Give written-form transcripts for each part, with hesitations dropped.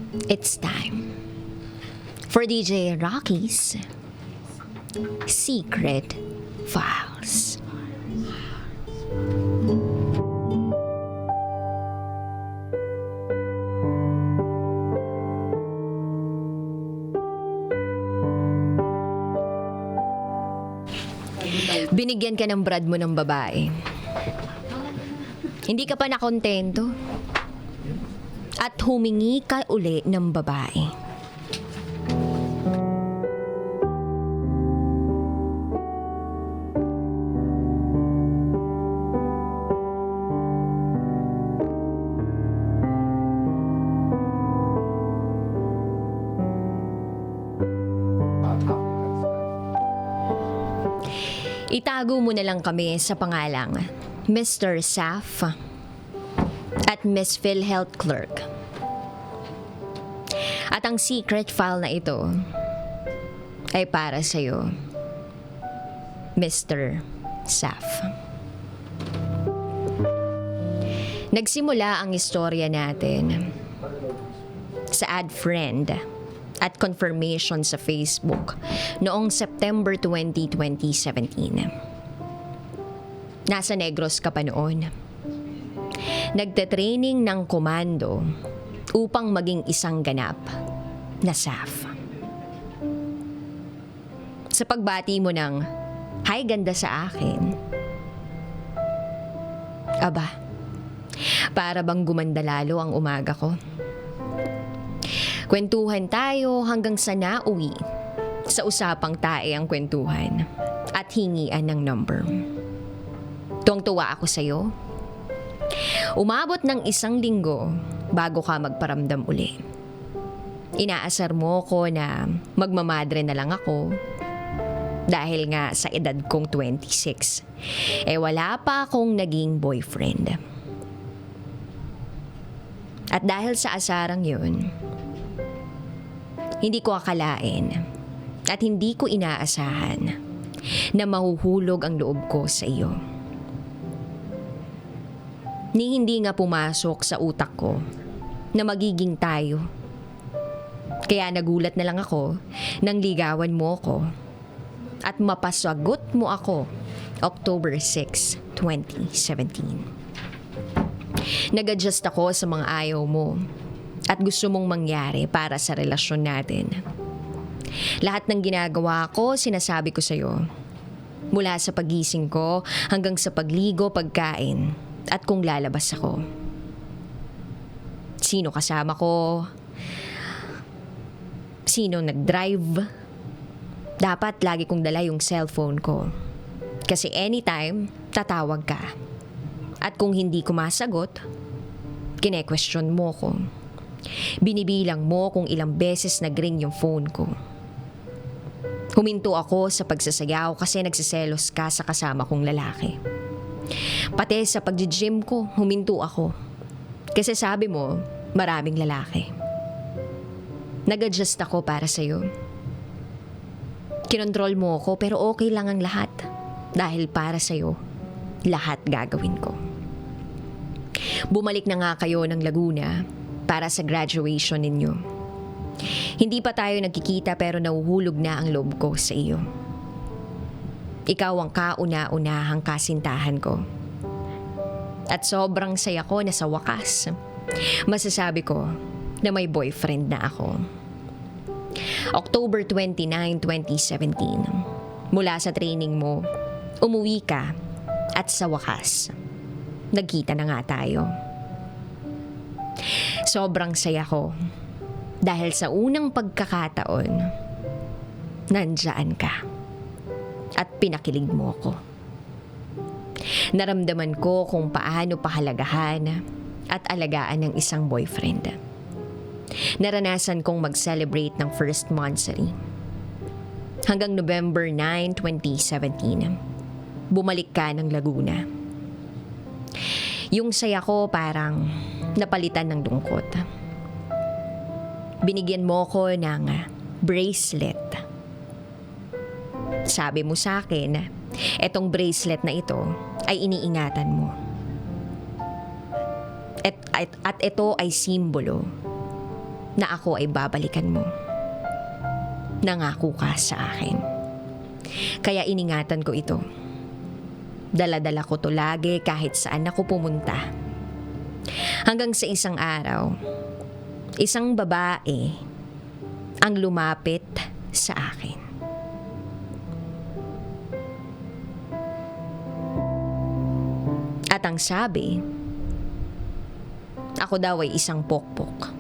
It's time for DJ Rocky's Secret Files. Binigyan ka ng brad mo ng babae. Hindi ka pa nakontento. At humingi ka uli ng babae. Itago mo na lang kami sa pangalang Mr. Saf at Miss PhilHealth Clerk. At ang secret file na ito ay para sa'yo, Mr. Saf. Nagsimula ang istorya natin sa add friend at confirmation sa Facebook noong September 20, 2017. Nasa Negros ka pa noon. Nagte-training ng komando upang maging isang ganap na SAF. Sa pagbati mo ng, "Hi, ganda sa akin." Aba, para bang gumanda lalo ang umaga ko. Kwentuhan tayo hanggang sa nauwi sa usapang tae ang kwentuhan at hingian ng number. Tuwang-tuwa ako sa'yo. Umabot ng 1 linggo bago ka magparamdam uli. Inaasar mo ko na magmamadre na lang ako dahil nga sa edad kong 26. Wala pa akong naging boyfriend. At dahil sa asarang yun, hindi ko akalain at hindi ko inaasahan na mahuhulog ang loob ko sa iyo. Ni hindi nga pumasok sa utak ko na magiging tayo. Kaya nagulat na lang ako nang ligawan mo ko at mapasagot mo ako October 6, 2017. Nag-adjust ako sa mga ayaw mo at gusto mong mangyari para sa relasyon natin. Lahat ng ginagawa ko, sinasabi ko sa'yo. Mula sa pagising ko hanggang sa pagligo, pagkain, at kung lalabas ako. Sino kasama ko? Sino nag-drive? Dapat lagi kong dala yung cellphone ko. Kasi anytime, tatawag ka. At kung hindi ko masagot, kine-question mo ko. Binibilang mo kung ilang beses nag-ring yung phone ko. Huminto ako sa pagsasayaw kasi nagsiselos ka sa kasama kong lalaki. Pati sa pag-gym ko, huminto ako. Kasi sabi mo, maraming lalaki. Nag-adjust ako para sa'yo. Kinontrol mo ako pero okay lang ang lahat. Dahil para sa'yo, lahat gagawin ko. Bumalik na nga kayo ng Laguna para sa graduation ninyo. Hindi pa tayo nagkikita pero nahuhulog na ang loob ko sa iyo. Ikaw ang kauna-unahang kasintahan ko. At sobrang saya ko na sa wakas, masasabi ko na may boyfriend na ako. October 29, 2017, mula sa training mo, umuwi ka at sa wakas, nagkita na nga tayo. Sobrang saya ko dahil sa unang pagkakataon, nandiyan ka at pinakilig mo ko. Naramdaman ko kung paano pahalagahan at alagaan ng isang boyfriend. Naranasan kong mag-celebrate ng first monthsary. Hanggang November 9, 2017, bumalik ka ng Laguna. Yung saya ko parang napalitan ng lungkot. Binigyan mo ko ng bracelet. Sabi mo sa akin, etong bracelet na ito ay iniingatan mo. At ito ay simbolo na ako ay babalikan mo. Nangako ka sa akin. Kaya iningatan ko ito. Dala-dala ko to lagi kahit saan ako pumunta. Hanggang sa isang araw, isang babae ang lumapit sa akin. At ang sabi, ako daw ay isang pokpok.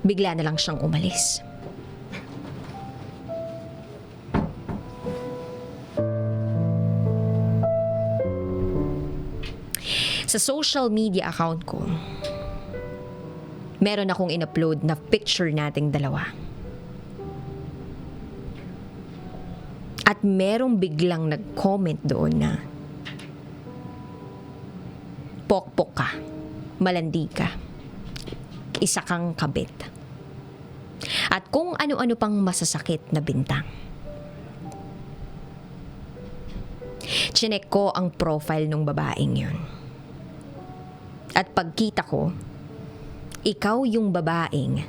Bigla na lang siyang umalis. Sa social media account ko, meron akong in-upload na picture nating dalawa. At merong biglang nag-comment doon na, pokpok ka, malandi ka, isa kang kabit. At kung ano-ano pang masasakit na bintang. Chinek ko ang profile ng babaeng yun. At pagkita ko, ikaw yung babaeng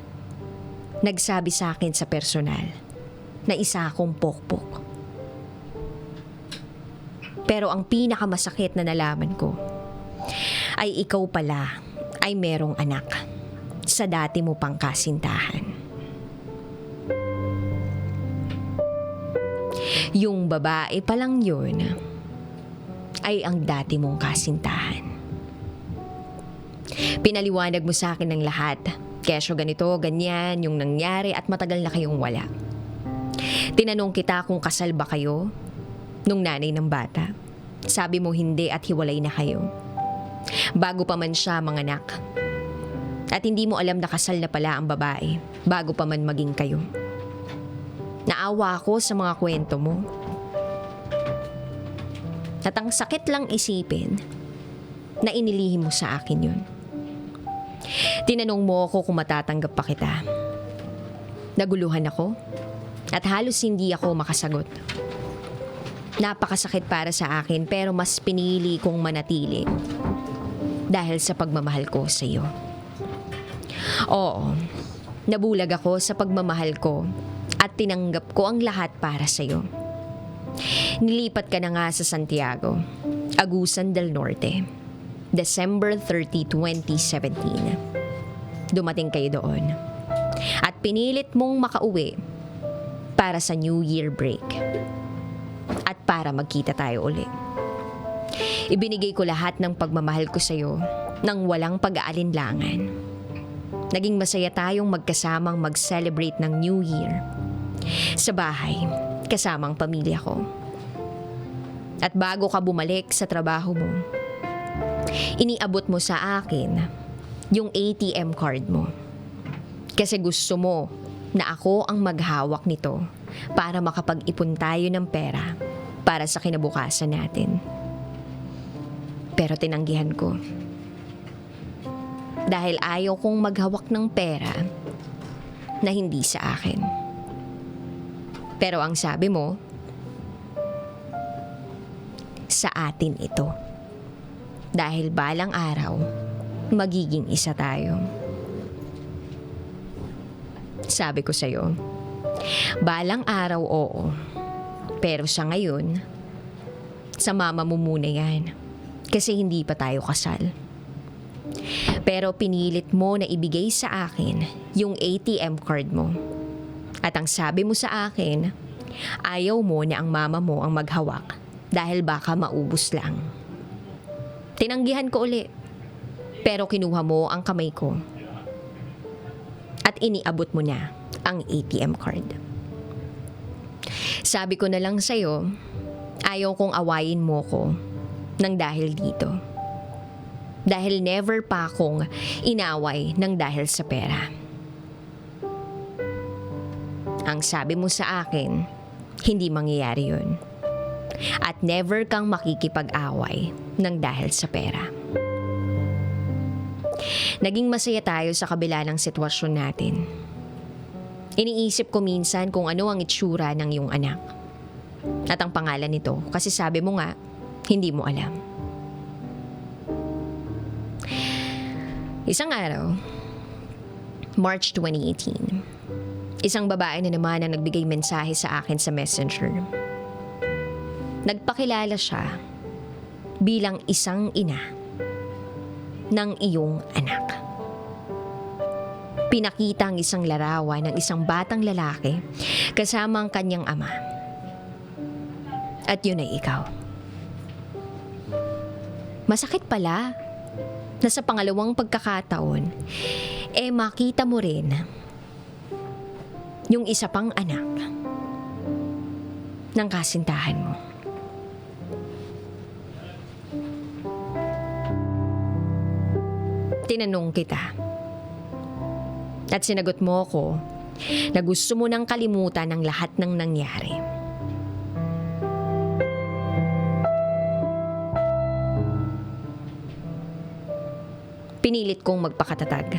nagsabi sa akin sa personal na isa akong pokpok. Pero ang pinakamasakit na nalaman ko ay ikaw pala ay merong anak sa dati mo pang kasintahan. Yung babae palang yun ay ang dati mong kasintahan. Pinaliwanag mo sa akin ng lahat. Kesyo ganito, ganyan, yung nangyari at matagal na kayong wala. Tinanong kita kung kasal ba kayo nung nanay ng bata. Sabi mo hindi at hiwalay na kayo. Bago pa man siya manganak. At hindi mo alam na kasal na pala ang babae bago pa man maging kayo. Naawa ako sa mga kwento mo. At ang sakit lang isipin na inilihim mo sa akin yun. Tinanong mo ako kung matatanggap pa kita. Naguluhan ako at halos hindi ako makasagot. Napakasakit para sa akin pero mas pinili kong manatili dahil sa pagmamahal ko sa iyo. Oo, nabulag ako sa pagmamahal ko at tinanggap ko ang lahat para sa iyo. Nilipat ka na nga sa Santiago, Agusan del Norte, December 30, 2017. Dumating kayo doon at pinilit mong makauwi para sa New Year break at para magkita tayo uli. Ibinigay ko lahat ng pagmamahal ko sa iyo nang walang pag-aalinlangan. Naging masaya tayong magkasamang mag-celebrate ng New Year sa bahay kasamang pamilya ko. At bago ka bumalik sa trabaho mo, iniabot mo sa akin yung ATM card mo. Kasi gusto mo na ako ang maghawak nito para makapag-ipon tayo ng pera para sa kinabukasan natin. Pero tinanggihan ko. Dahil ayaw kong maghawak ng pera na hindi sa akin. Pero ang sabi mo, sa atin ito. Dahil balang araw, magiging isa tayo. Sabi ko sa'yo, balang araw oo. Pero sa ngayon, sa mama mo muna yan. Kasi hindi pa tayo kasal. Pero pinilit mo na ibigay sa akin yung ATM card mo. At ang sabi mo sa akin, ayaw mo na ang mama mo ang maghawak dahil baka maubos lang. Tinanggihan ko uli. Pero kinuha mo ang kamay ko at iniabot mo na ang ATM card. Sabi ko na lang sa'yo, ayaw kong awayin mo ko nang dahil dito. Dahil never pa akong inaway nang dahil sa pera. Ang sabi mo sa akin, hindi mangyayari yun. At never kang makikipag-away nang dahil sa pera. Naging masaya tayo sa kabila ng sitwasyon natin. Iniisip ko minsan kung ano ang itsura ng iyong anak. At ang pangalan nito, kasi sabi mo nga, hindi mo alam. Isang araw, March 2018, isang babae na naman ang nagbigay mensahe sa akin sa Messenger. Nagpakilala siya bilang isang ina ng iyong anak. Pinakita ang isang larawan ng isang batang lalaki kasama ang kanyang ama. At yun ay ikaw. Masakit pala na sa pangalawang pagkakataon, makita mo rin yung isa pang anak ng kasintahan mo. Tinanong kita at sinagot mo ko na gusto mo nang kalimutan ang lahat ng nangyari. Pinilit kong magpakatatag.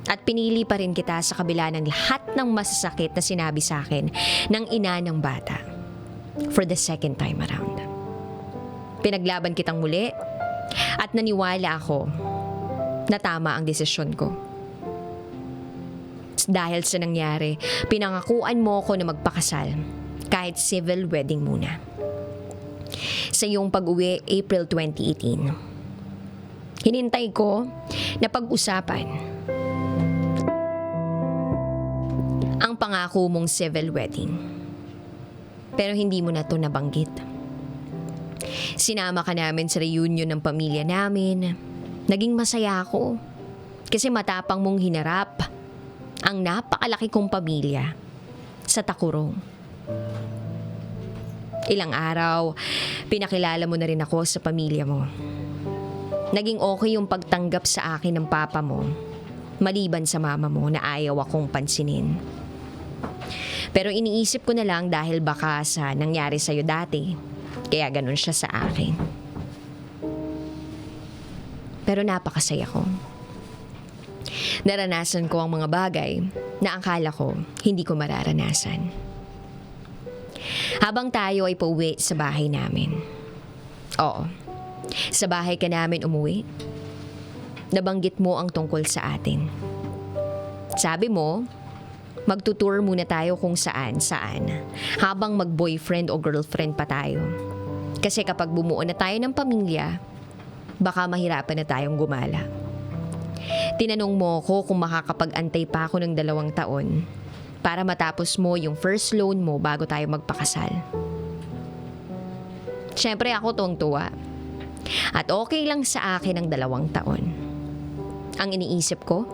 At pinili pa rin kita sa kabila ng lahat ng masasakit na sinabi sa akin ng ina ng bata. For the second time around. Pinaglaban kitang muli at naniwala ako na tama ang desisyon ko. Dahil sa nangyari, pinangakuan mo ko na magpakasal kahit civil wedding muna. Sa iyong pag-uwi, April 2018. Hinintay ko na pag-usapan ang pangako mong civil wedding. Pero hindi mo na to nabanggit. Sinama ka namin sa reunion ng pamilya namin. Naging masaya ako kasi matapang mong hinarap ang napakalaki kong pamilya sa Takurong. Ilang araw, pinakilala mo na rin ako sa pamilya mo. Naging okay yung pagtanggap sa akin ng papa mo, maliban sa mama mo na ayaw akong pansinin. Pero iniisip ko na lang dahil baka sa nangyari sa'yo dati, kaya ganun siya sa akin. Pero napakasaya ko. Naranasan ko ang mga bagay na akala ko hindi ko mararanasan. Habang tayo ay pauwi sa bahay namin. Oo. Sa bahay ka namin umuwi, nabanggit mo ang tungkol sa atin. Sabi mo, magtutour muna tayo kung saan habang mag-boyfriend o girlfriend pa tayo. Kasi kapag bumuo na tayo ng pamilya, baka mahirapan na tayong gumala. Tinanong mo ko kung makakapag-antay pa ako ng 2 taon para matapos mo yung first loan mo bago tayo magpakasal. Siyempre ako tuwang-tuwa. At okay lang sa akin ang 2 taon. Ang iniisip ko,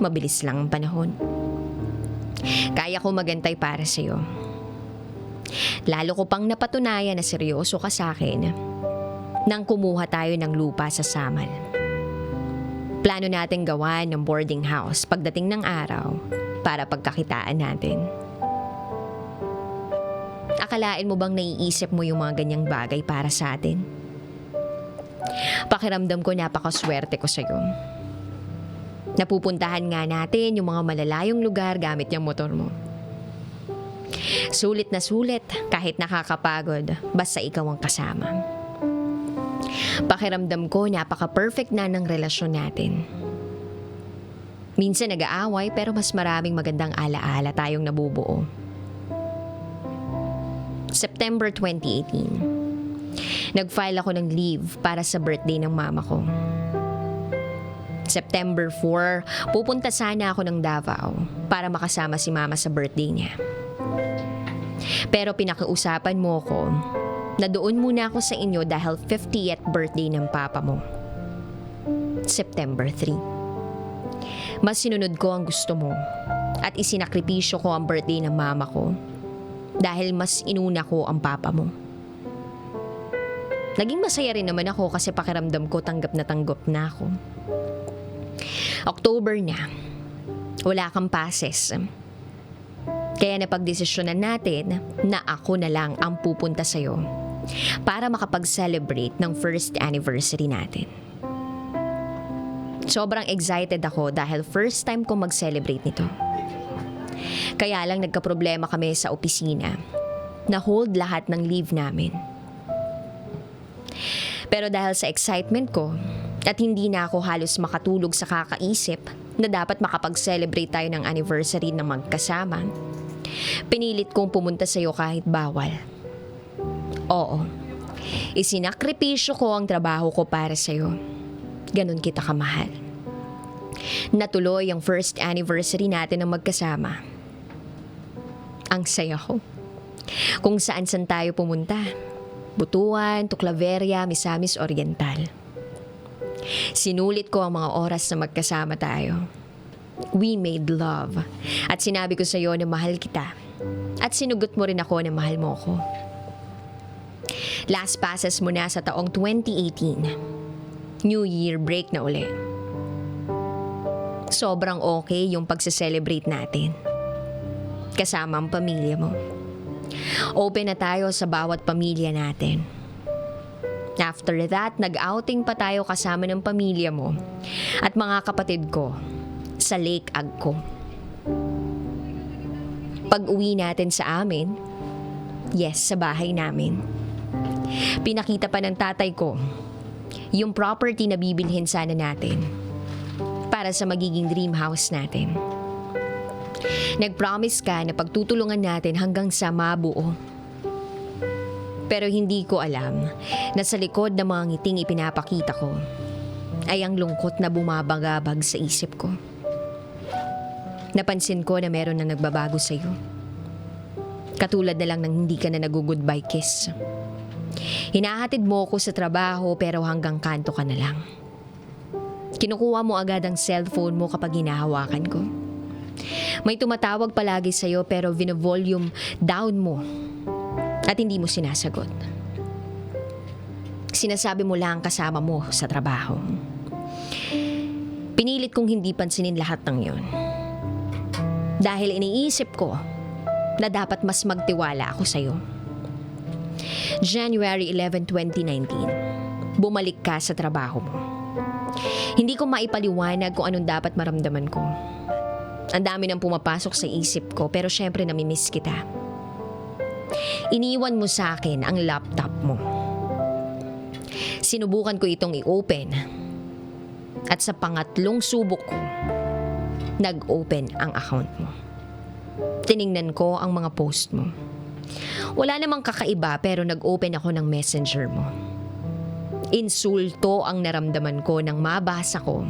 mabilis lang ang panahon. Kaya ko magantay para sa'yo. Lalo ko pang napatunayan na seryoso ka sa akin nang kumuha tayo ng lupa sa Samal. Plano natin gawa ng boarding house pagdating ng araw para pagkakitaan natin. Akalain mo bang naiisip mo yung mga ganyang bagay para sa atin? Pakiramdam ko napakaswerte ko sa'yo. Napupuntahan nga natin yung mga malalayong lugar gamit yung motor mo. Sulit na sulit kahit nakakapagod basta ikaw ang kasama. Pakiramdam ko napaka-perfect na ng relasyon natin. Minsan nag-aaway pero mas maraming magandang alaala tayong nabubuo. September 2018. Nag-file ako ng leave para sa birthday ng mama ko. September 4, pupunta sana ako ng Davao para makasama si mama sa birthday niya. Pero pinakiusapan mo ko na doon muna ako sa inyo dahil 50th birthday ng papa mo. September 3. Mas sinunod ko ang gusto mo at isinakripisyo ko ang birthday ng mama ko dahil mas inuna ko ang papa mo. Naging masaya rin naman ako kasi pakiramdam ko tanggap na ako. October na. Wala kang passes. Kaya napagdesisyonan natin na ako na lang ang pupunta sa'yo para makapag-celebrate ng first anniversary natin. Sobrang excited ako dahil first time ko mag-celebrate nito. Kaya lang nagkaproblema kami sa opisina na hold lahat ng leave namin. Pero dahil sa excitement ko, At hindi na ako halos makatulog sa kakaisip na dapat makapag-celebrate tayo ng anniversary na magkasama. Pinilit kong pumunta sa'yo kahit bawal. Oo, isinakripisyo ko ang trabaho ko para sa'yo. Ganon kita kamahal. Natuloy ang first anniversary natin ng magkasama. Ang saya ko. Kung saan-san tayo pumunta. Butuan, to Claveria, Misamis Oriental. Sinulit ko ang mga oras na magkasama tayo. We made love. At sinabi ko sa iyo na mahal kita. At sinugot mo rin ako na mahal mo ako. Last passes mo na sa taong 2018. New Year break na uli. Sobrang okay yung pagse-celebrate natin. Kasama ang pamilya mo. Open na tayo sa bawat pamilya natin. After that, nag-outing pa tayo kasama ng pamilya mo at mga kapatid ko sa Lake Agco. Pag-uwi natin sa amin, yes, sa bahay namin, pinakita pa ng tatay ko yung property na bibilhin sana natin para sa magiging dream house natin. Nag-promise ka na pagtutulungan natin hanggang sa mabuo. Pero hindi ko alam na sa likod ng mga ngiting ipinapakita ko ay ang lungkot na bumabagabag sa isip ko. Napansin ko na meron na nagbabago sa iyo. Katulad na lang ng hindi ka na nag-goodbye kiss. Hinahatid mo ko sa trabaho pero hanggang kanto ka na lang. Kinukuha mo agad ang cellphone mo kapag hinahawakan ko. May tumatawag palagi sa iyo pero vino-volume down mo. At hindi mo sinasagot. Sinasabi mo lang kasama mo sa trabaho. Pinilit kong hindi pansinin lahat ng yon. Dahil iniisip ko na dapat mas magtiwala ako sa iyo. January 11, 2019. Bumalik ka sa trabaho mo. Hindi ko maipaliwanag kung anong dapat maramdaman ko. Ang dami nang pumapasok sa isip ko pero syempre namimiss kita. Iniwan mo sa akin ang laptop mo. Sinubukan ko itong i-open. At sa pangatlong subok ko, nag-open ang account mo. Tiningnan ko ang mga post mo. Wala namang kakaiba pero nag-open ako ng messenger mo. Insulto ang naramdaman ko nang mabasa ko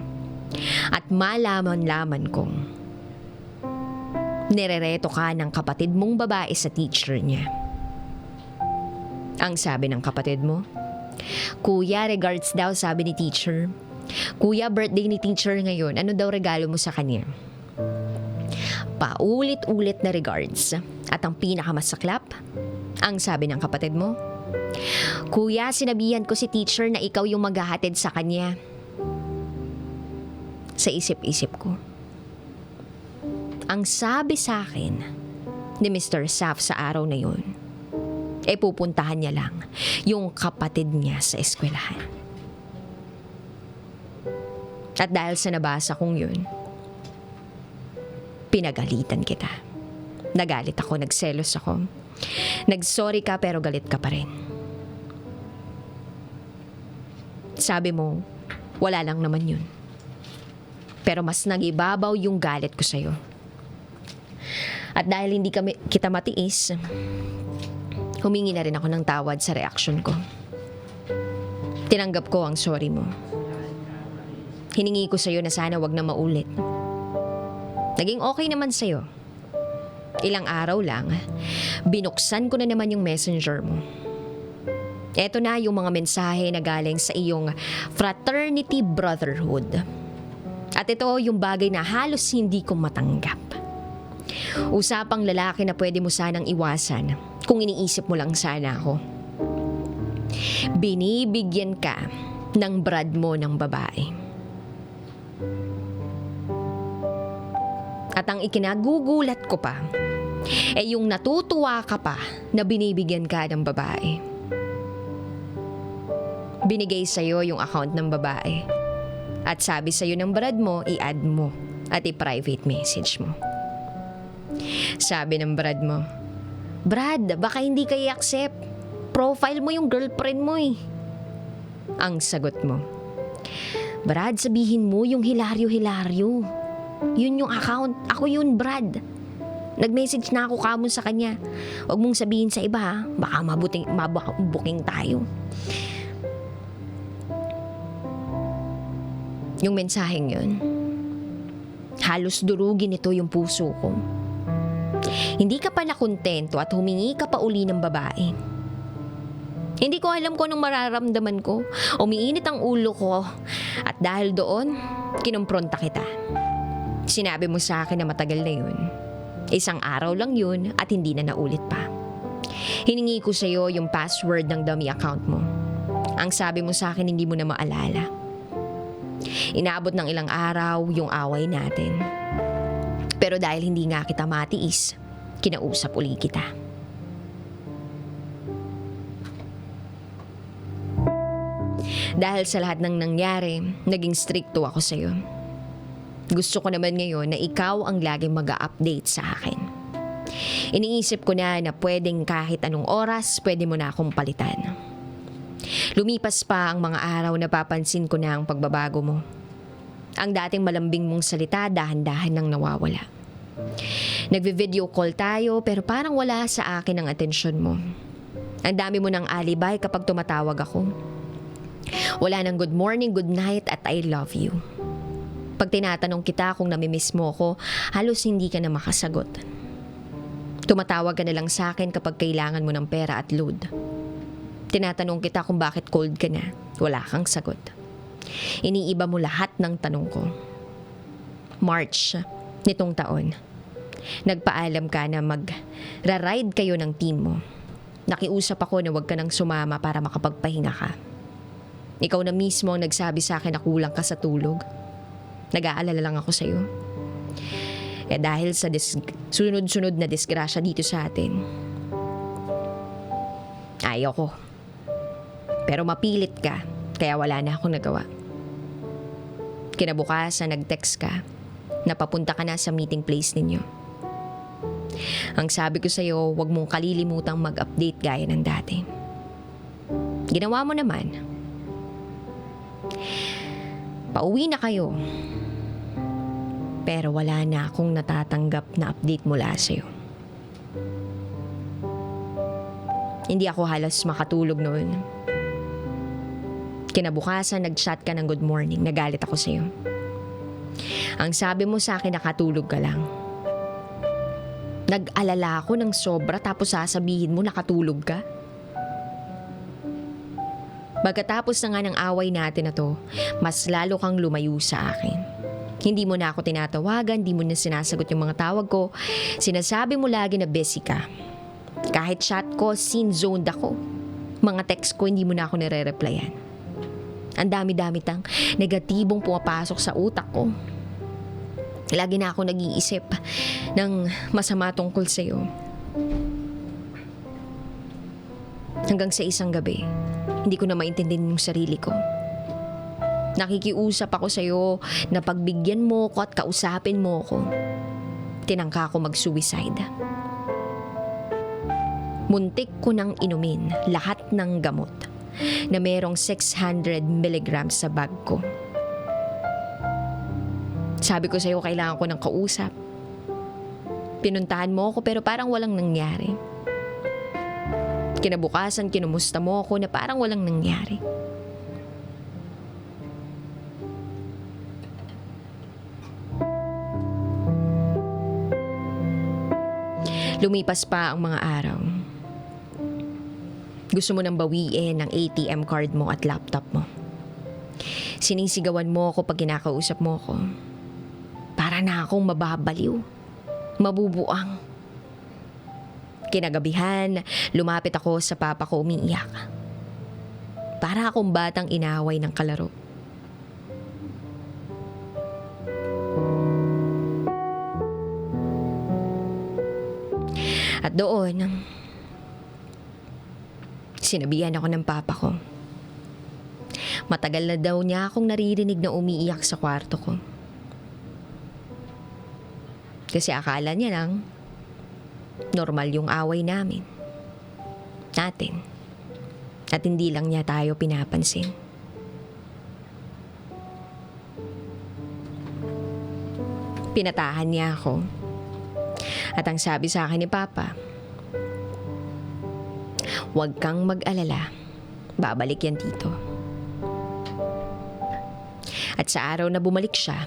at malaman-laman kong nirereto ka ng kapatid mong babae sa teacher niya. Ang sabi ng kapatid mo, Kuya, regards daw, sabi ni teacher. Kuya, birthday ni teacher ngayon. Ano daw regalo mo sa kanya? Paulit-ulit na regards. At ang pinakamasaklap, ang sabi ng kapatid mo, Kuya, sinabihan ko si teacher na ikaw yung maghahatid sa kanya. Sa isip-isip ko, ang sabi sa akin ni Mr. Saf sa araw na yun, pupuntahan niya lang yung kapatid niya sa eskwelahan. At dahil sa nabasa kong yun, pinagalitan kita. Nagalit ako, nagselos ako. Nagsorry ka pero galit ka pa rin. Sabi mo, wala lang naman yun. Pero mas nagibabaw yung galit ko sa'yo. At dahil hindi kita matiis, humingi na rin ako ng tawad sa reaksyon ko. Tinanggap ko ang sorry mo. Hiningi ko sa'yo na sana wag na maulit. Naging okay naman sa'yo. Ilang araw lang, binuksan ko na naman yung messenger mo. Eto na yung mga mensahe na galing sa iyong fraternity brotherhood. At ito yung bagay na halos hindi ko matanggap. Usapang lalaki na pwede mo sanang iwasan kung iniisip mo lang sana ako. Binibigyan ka ng brad mo ng babae. At ang ikinagugulat ko pa, yung natutuwa ka pa na binibigyan ka ng babae. Binigay sa'yo yung account ng babae. At sabi sa'yo ng brad mo, i-add mo at i-private message mo. Sabi ng brad mo, Brad, baka hindi ka i-accept. Profile mo yung girlfriend mo eh. Ang sagot mo, Brad, sabihin mo yung Hilaryo. Yun yung account. Ako yun, Brad. Nag-message na ako kamon sa kanya. Huwag mong sabihin sa iba ha. Baka mabuking tayo. Yung mensaheng yun, halos durugin ito yung puso ko. Hindi ka pa nakontento at humingi ka pa uli ng babae. Hindi ko alam kung anong mararamdaman ko. Umiinit ang ulo ko. At dahil doon, kinumpronta kita. Sinabi mo sa akin na matagal na yun. Isang araw lang yun at hindi na naulit pa. Hiningi ko sa'yo yung password ng dummy account mo. Ang sabi mo sa akin hindi mo na maalala. Inaabot ng ilang araw yung away natin. Pero dahil hindi nga kita matiis, kinausap uli kita. Dahil sa lahat ng nangyari, naging strikto ako sa'yo. Gusto ko naman ngayon na ikaw ang laging mag-a-update sa akin. Iniisip ko na pwedeng kahit anong oras, pwede mo na akong palitan. Lumipas pa ang mga araw na papansin ko na ang pagbabago mo. Ang dating malambing mong salita, dahan-dahan nang nawawala. Nagvi-video call tayo pero parang wala sa akin ang atensyon mo. Ang dami mo ng alibay kapag tumatawag ako. Wala nang good morning, good night at I love you. Pag tinatanong kita kung namimiss mo ko, halos hindi ka na makasagot. Tumatawag ka na lang sa akin kapag kailangan mo ng pera at load. Tinatanong kita kung bakit cold ka na, wala kang sagot. Iniiba mo lahat ng tanong ko. March nitong taon, nagpaalam ka na mag-ride kayo ng team mo. Nakiusap ako na huwag ka nang sumama para makapagpahinga ka. Ikaw na mismo ang nagsabi sa akin na kulang ka sa tulog. Nag-aalala lang ako sa'yo. Dahil sa sunod-sunod na disgrasya dito sa atin, ayaw ko. Pero mapilit ka, kaya wala na akong nagawa. Kinabukasan nag-text ka na papunta ka na sa meeting place ninyo. Ang sabi ko sa'yo, huwag mong kalilimutang mag-update gaya ng dati. Ginawa mo naman. Pauwi na kayo. Pero wala na akong natatanggap na update mula sa'yo. Hindi ako halos makatulog noon. Kinabukasan, nag-chat ka ng good morning. Nagalit ako sa'yo. Ang sabi mo sa akin, nakatulog ka lang. Nag-alala ako ng sobra tapos sasabihin mo nakatulog ka. Pagkatapos na nga ng away natin na to, mas lalo kang lumayo sa akin. Hindi mo na ako tinatawagan, hindi mo na sinasagot yung mga tawag ko. Sinasabi mo lagi na busy ka. Kahit chat ko, scene-zoned ako. Mga text ko, hindi mo na ako nire-replyan. Ang dami-dami tang negatibong pumapasok sa utak ko. Lagi na ako nag-iisip ng masama tungkol sa'yo. Hanggang sa isang gabi, hindi ko na maintindihan yung sarili ko. Nakikiusap ako sa'yo na pagbigyan mo ko at kausapin mo ko. Tinangka ko mag-suicide. Muntik ko nang inumin lahat ng gamot na merong 600 milligrams sa bag ko. Sabi ko sa'yo, kailangan ko ng kausap. Pinuntahan mo ako pero parang walang nangyari. Kinabukasan, kinumusta mo ako na parang walang nangyari. Lumipas pa ang mga araw. Gusto mo nang bawiin ang ATM card mo at laptop mo. Sinisigawan mo ako pag kinakausap mo ako. Para na akong mababaliw, mabubuang. Kinagabihan, lumapit ako sa papa ko umiiyak. Para akong batang inaway ng kalaro. At doon, sinabihan ako ng papa ko. Matagal na daw niya akong naririnig na umiiyak sa kwarto ko. Kasi akala niya lang, normal yung away natin. At hindi lang niya tayo pinapansin. Pinatahan niya ako. At ang sabi sa akin ni Papa, huwag kang mag-alala, babalik yan dito. At sa araw na bumalik siya,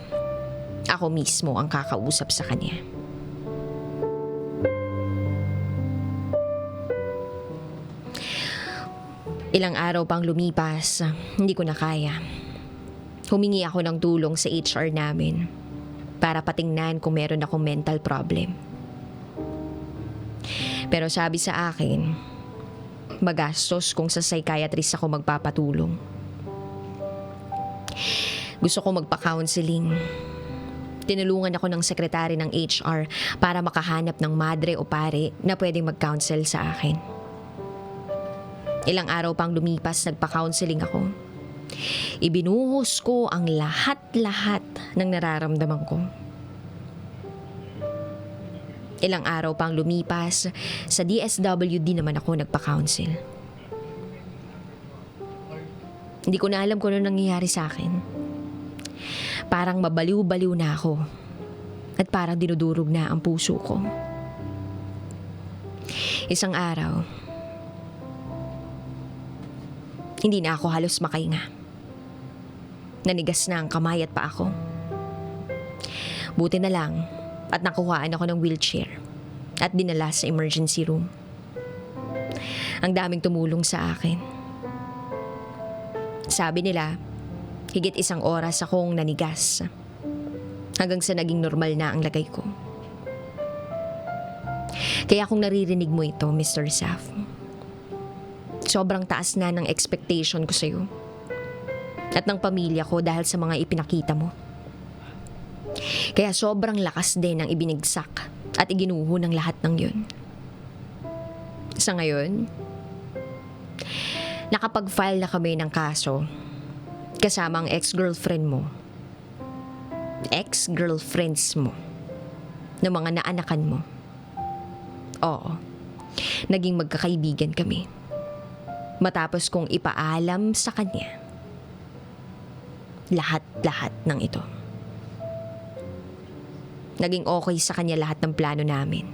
ako mismo ang kakausap sa kanya. Ilang araw pang lumipas, hindi ko na kaya. Humingi ako ng tulong sa HR namin para patingnan kung meron akong mental problem. Pero sabi sa akin, magastos kung sa psychiatrist ako magpapatulong. Gusto ko magpa-counseling. Tinulungan ako ng sekretary ng HR para makahanap ng madre o pare na pwedeng mag-counsel sa akin. Ilang araw pang lumipas, nagpa-counseling ako. Ibinuhos ko ang lahat-lahat ng nararamdaman ko. Ilang araw pang lumipas, sa DSWD naman ako nagpa-counsel. Hindi ko na alam kung ano nangyayari sa akin. Parang mabaliw-baliw na ako at parang dinudurog na ang puso ko. Isang araw, hindi na ako halos makahinga. Nanigas na ang kamay at paa ko. Buti na lang at nakuhaan ako ng wheelchair at dinala sa emergency room. Ang daming tumulong sa akin. Sabi nila, higit 1 oras akong nanigas hanggang sa naging normal na ang lagay ko. Kaya kung naririnig mo ito, Mr. Saf, sobrang taas na ng expectation ko sa'yo at ng pamilya ko dahil sa mga ipinakita mo. Kaya sobrang lakas din ang ibinigsak at iginuho ng lahat ng yun. Sa ngayon, nakapag-file na kami ng kaso kasama ang ex-girlfriend mo, ex-girlfriends mo, ng mga naanakan mo. Oo, naging magkakaibigan kami. Matapos kong ipaalam sa kanya lahat-lahat ng ito. Naging okay sa kanya lahat ng plano namin.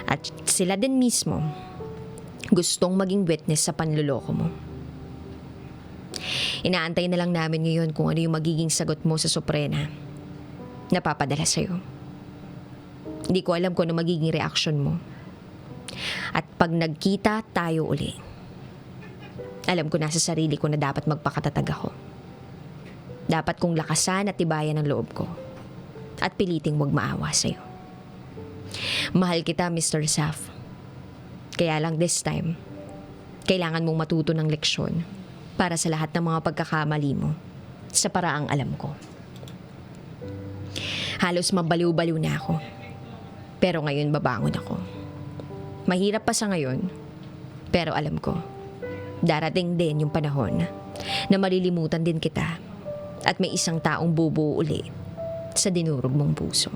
At sila din mismo gustong maging witness sa panluloko mo. Inaantay na lang namin ngayon kung ano yung magiging sagot mo sa Suprema na papadala sa'yo. Hindi ko alam kung ano magiging reaksyon mo. At pag nagkita tayo uli, alam ko na sa sarili ko na dapat magpakatatag ako. Dapat kong lakasan at tibayan ang loob ko. At piliting wag maawa sa'yo. Mahal kita, Mr. Saf. Kaya lang this time, kailangan mong matuto ng leksyon para sa lahat ng mga pagkakamali mo sa paraang alam ko. Halos mabaliw-baliw na ako. Pero ngayon babangon ako. Mahirap pa sa ngayon, pero alam ko, darating din yung panahon na malilimutan din kita at may isang taong bubuo uli sa dinurog mong puso.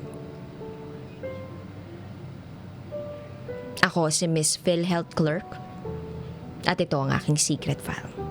Ako si Miss PhilHealth Clerk at ito ang aking secret file.